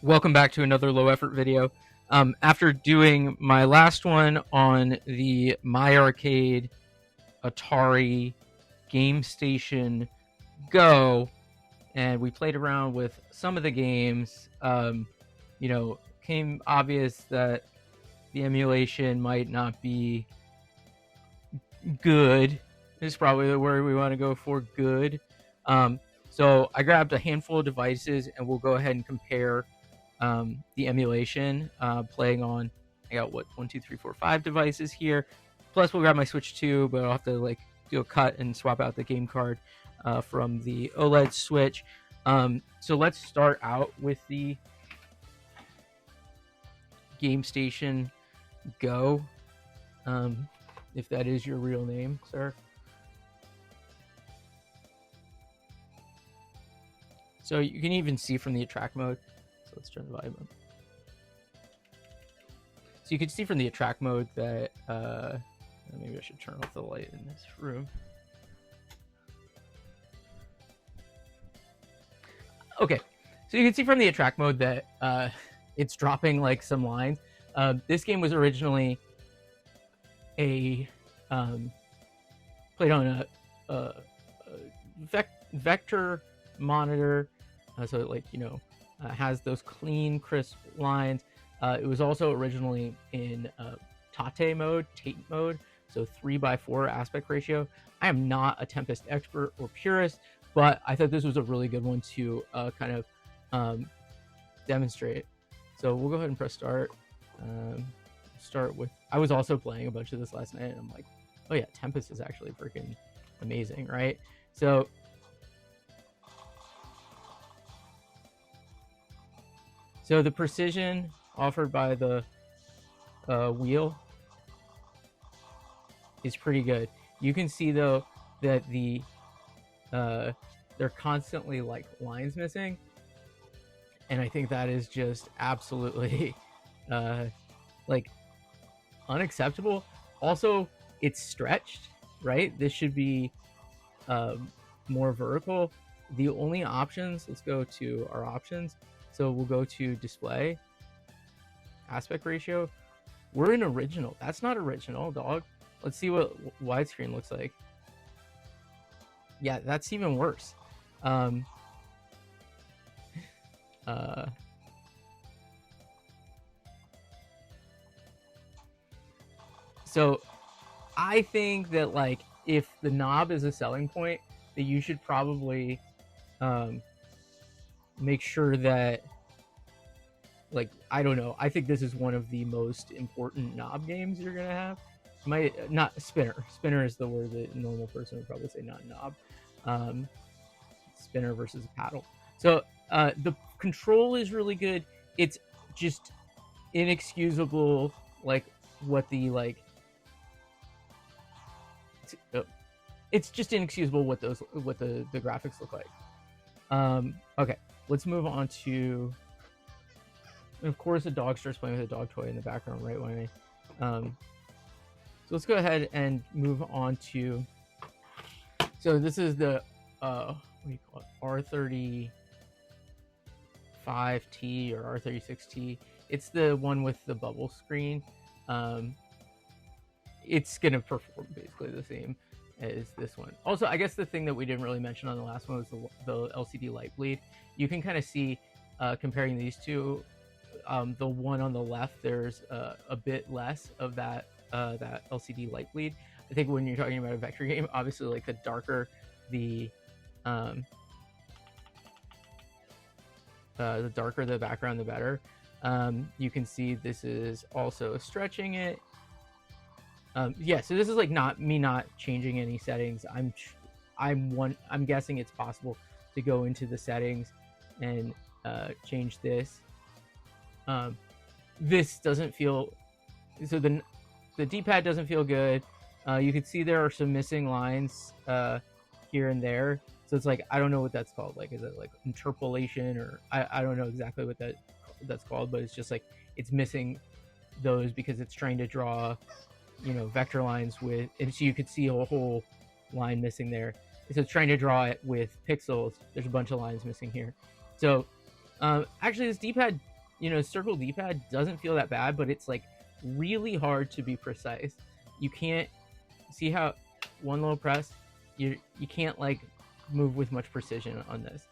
Welcome back to another low effort video. After doing my last one on the My Arcade Atari Gamestation Go, and we played around with some of the games, came obvious that the emulation might not be good. Is probably the word we want to go for, good. So I grabbed a handful of devices and we'll go ahead and compare the emulation, playing on, I got what, 1, 2, 3, 4, 5 devices here. Plus we'll grab my Switch 2, but I'll have to do a cut and swap out the game card from the OLED Switch. So let's start out with the Gamestation Go, if that is your real name, sir. So you can even see from the attract mode. So let's turn the volume up. So you can see from the attract mode that maybe I should turn off the light in this room. Okay, so you can see from the attract mode that it's dropping like some lines. This game was originally a played on a vector monitor, so it has those clean, crisp lines. It was also originally in Tate mode, so 3:4 aspect ratio. I am not a Tempest expert or purist, but I thought this was a really good one to kind of demonstrate. So we'll go ahead and press start. Start with, I was also playing a bunch of this last night, and I'm like, oh yeah, Tempest is actually freaking amazing, right? So the precision offered by the wheel is pretty good. You can see though that they're constantly like lines missing, and I think that is just absolutely like unacceptable. Also, it's stretched, right? This should be more vertical. The only options, let's go to our options. So we'll go to display, aspect ratio. We're in original. That's not original, dog. Let's see what widescreen looks like. Yeah, that's even worse. So I think that like if the knob is a selling point, that you should probably make sure that, like, I don't know, I think this is one of the most important knob games you're gonna have. Not spinner is the word that a normal person would probably say, not knob. Spinner versus a paddle. So the control is really good. It's just inexcusable, like what the it's just inexcusable what the graphics look like. Okay, let's move on to, and of course, a dog starts playing with a dog toy in the background right when so let's go ahead and move on to, so this is the what do you call it, R35T or R36T. It's the one with the bubble screen. It's gonna perform basically the same as this one. Also, I guess the thing that we didn't really mention on the last one was the LCD light bleed. You can kind of see, comparing these two, the one on the left, there's a bit less of that LCD light bleed. I think when you're talking about a vector game, obviously, like the darker the background, the better. You can see this is also stretching it. Yeah, so this is like not changing any settings. I'm guessing it's possible to go into the settings and change this. This doesn't feel, so the D-pad doesn't feel good. You can see there are some missing lines here and there. So it's like, I don't know what that's called. Like, is it like interpolation, or I don't know exactly what that's called, but it's just like it's missing those because it's trying to draw, vector lines with, and so you could see a whole line missing there. So it's trying to draw it with pixels. There's a bunch of lines missing here. So actually this D-pad you know, circle D-pad doesn't feel that bad, but it's like really hard to be precise. You can't see how one little press, you can't like move with much precision on this.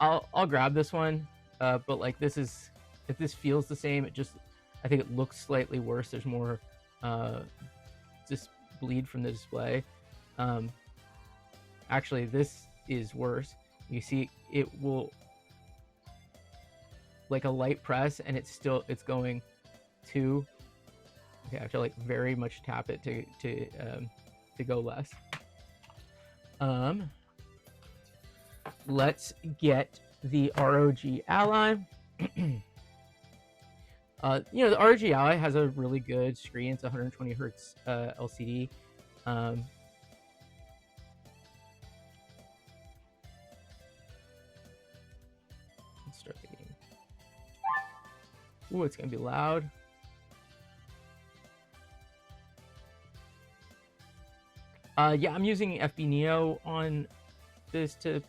I'll grab this one, but like this is, if this feels the same, it just, I think it looks slightly worse. There's more just bleed from the display. Actually, this is worse. You see, it will like a light press, and it's going to. Okay, I have to like very much tap it to go less. Let's get the ROG Ally. You know, the ROG Ally has a really good screen. It's 120 hertz LCD. Let's start the game. Ooh, it's gonna be loud. Yeah, I'm using FB Neo on this to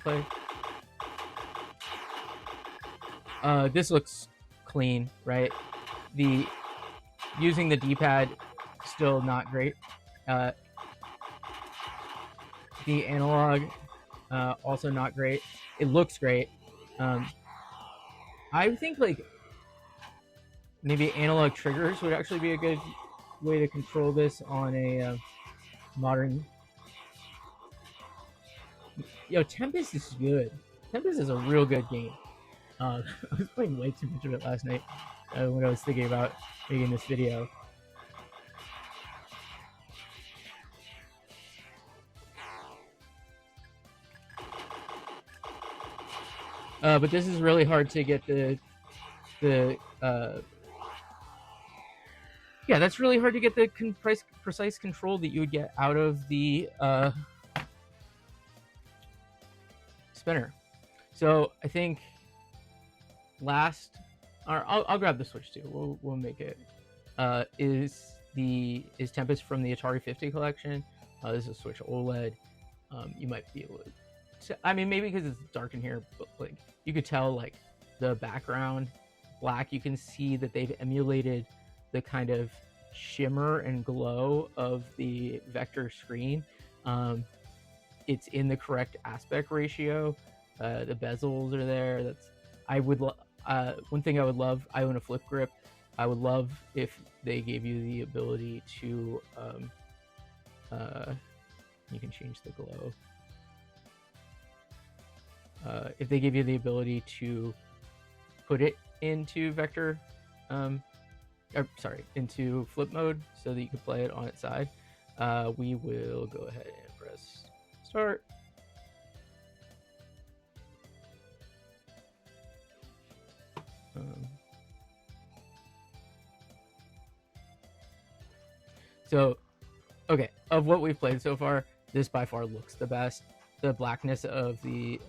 play. This looks clean, right? Using the D-pad still not great. The analog also not great. It looks great. I think like maybe analog triggers would actually be a good way to control this on a modern. Yo, Tempest is good. Tempest is a real good game. I was playing way too much of it last night when I was thinking about making this video. But this is really hard to get yeah, that's really hard to get the precise control that you would get out of the spinner. So I think last, or I'll grab the Switch too. We'll make it. Is Tempest from the Atari 50 collection? This is a Switch OLED. You might be able to. I mean, maybe because it's dark in here, but like you could tell, like the background black. You can see that they've emulated the kind of shimmer and glow of the vector screen. It's in the correct aspect ratio. The bezels are there. One thing I would love. I own a flip grip. I would love if they gave you the ability to. You can change the glow. If they give you the ability to put it into vector, into flip mode, so that you can play it on its side, we will go ahead and press start. So, okay, of what we've played so far, this by far looks the best. The blackness of the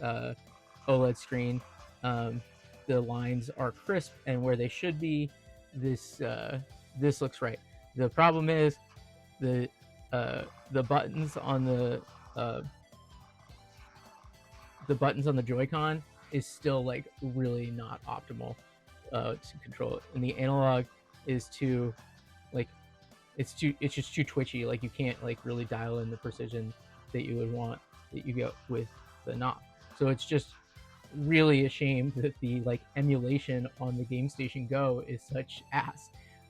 OLED screen, the lines are crisp and where they should be. This looks right. The problem is the buttons on the Joy-Con is still like really not optimal to control it, and the analog is too like it's just too twitchy. Like you can't like really dial in the precision that you would want that you get with the knob. So it's just really a shame that the like emulation on the Gamestation Go is such ass.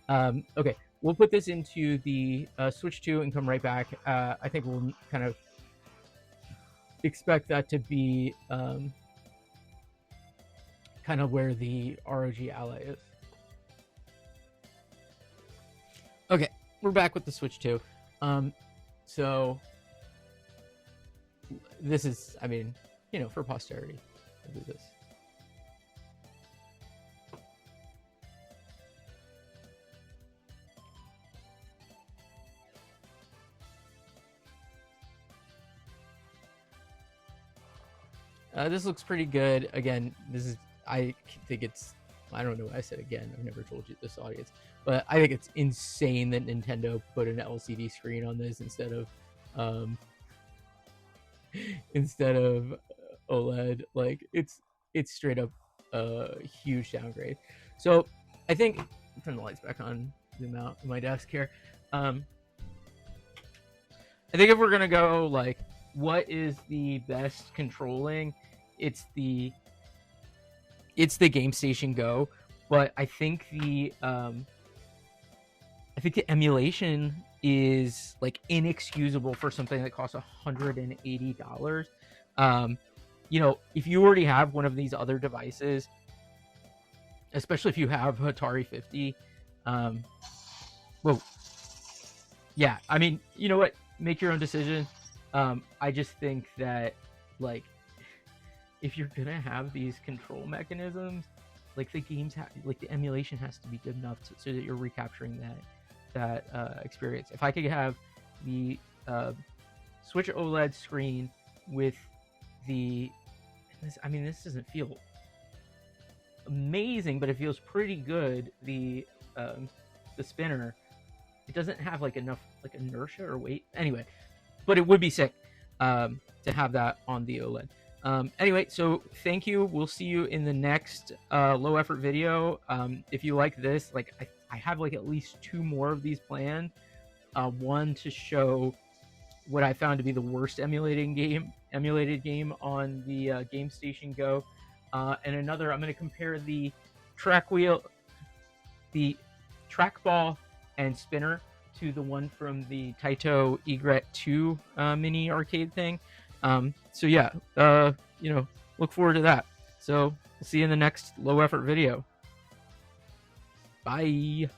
Okay, we'll put this into the Switch 2 and come right back. I think we'll kind of expect that to be kind of where the ROG Ally is. Okay, we're back with the Switch 2. So this is, I mean, you know, for posterity, I'll do this. This looks pretty good. Again, I think it's, I don't know why I said again. I've never told you this audience, but I think it's insane that Nintendo put an LCD screen on this instead of OLED. Like it's straight up a huge downgrade. So I think I'll turn the lights back on, zoom out of my desk here. I think if we're gonna go like what is the best controlling, it's the Gamestation Go, but I think the emulation is like inexcusable for something that costs $180. You know, if you already have one of these other devices, especially if you have Atari 50, well, yeah, I mean, you know what? Make your own decision. I just think that, like, if you're gonna have these control mechanisms, like the emulation has to be good enough so that you're recapturing that experience. If I could have the Switch OLED screen with this doesn't feel amazing, but it feels pretty good. The spinner, it doesn't have like enough like inertia or weight anyway, but it would be sick to have that on the OLED. Anyway, so thank you. We'll see you in the next low effort video. If you like this, like I have like at least 2 more of these planned. One to show what I found to be the worst emulated game on the Gamestation Go, and another I'm going to compare the trackball and spinner to the one from the Taito Egret 2 mini arcade thing. So yeah, you know, look forward to that. So we'll see you in the next low effort video. Bye.